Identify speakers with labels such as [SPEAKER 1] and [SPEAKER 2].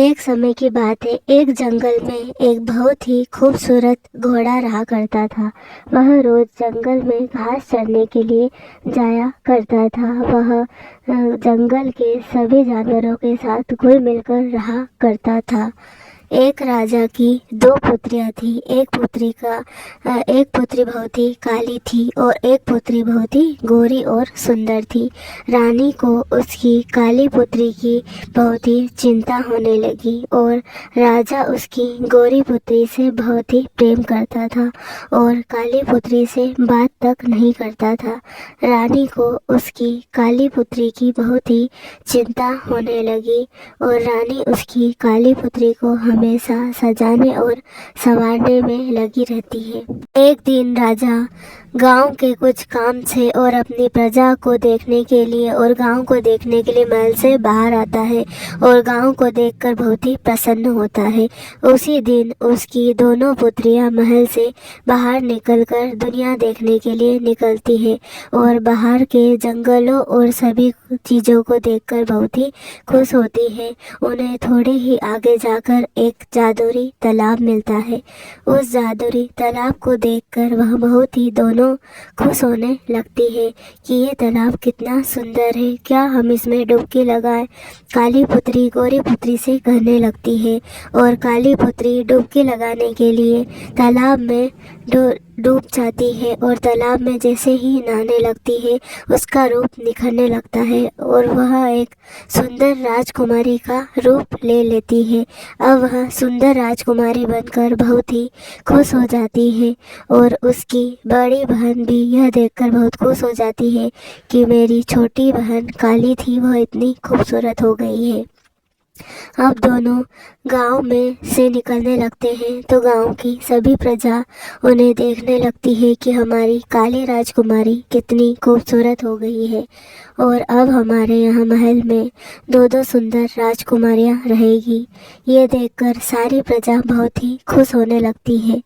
[SPEAKER 1] एक समय की बात है। एक जंगल में एक बहुत ही खूबसूरत घोड़ा रहा करता था। वह रोज जंगल में घास चरने के लिए जाया करता था। वह जंगल के सभी जानवरों के साथ घुल मिलकर रहा करता था। एक राजा की दो पुत्रियां थी। एक पुत्री बहुत ही काली थी और एक पुत्री बहुत ही गोरी और सुंदर थी। रानी को उसकी काली पुत्री की बहुत ही चिंता होने लगी और राजा उसकी गोरी पुत्री से बहुत ही प्रेम करता था और काली पुत्री से बात तक नहीं करता था। रानी को उसकी काली पुत्री की बहुत ही चिंता होने लगी और रानी उसकी काली पुत्री को हमेशा सजाने और संवारने में लगी रहती है। एक दिन राजा गांव के कुछ काम से और अपनी प्रजा को देखने के लिए महल से बाहर आता है और गांव को देखकर बहुत ही प्रसन्न होता है। उसी दिन उसकी दोनों पुत्रियां महल से बाहर निकलकर दुनिया देखने के लिए निकलती है और बाहर के जंगलों और सभी चीज़ों को देखकर बहुत ही खुश होती है। उन्हें थोड़े ही आगे जाकर एक जादुई तालाब मिलता है। उस जादुई तालाब को देखकर वह बहुत ही दोनों खुश होने लगती है कि ये तालाब कितना सुंदर है, क्या हम इसमें डुबकी लगाएं। काली पुत्री गोरी पुत्री से कहने लगती है और काली पुत्री डुबकी लगाने के लिए तालाब में डूब जाती है और तालाब में जैसे ही नहाने लगती है उसका रूप निखरने लगता है और वह एक सुंदर राजकुमारी का रूप ले लेती है। अब वह सुंदर राजकुमारी बनकर बहुत ही खुश हो जाती है और उसकी बड़ी बहन भी यह देखकर बहुत खुश हो जाती है कि मेरी छोटी बहन काली थी वह इतनी खूबसूरत हो गई है। अब दोनों गांव में से निकलने लगते हैं तो गांव की सभी प्रजा उन्हें देखने लगती है कि हमारी काली राजकुमारी कितनी खूबसूरत हो गई है और अब हमारे यहाँ महल में दो दो सुंदर राजकुमारियाँ रहेगी। ये देखकर सारी प्रजा बहुत ही खुश होने लगती है।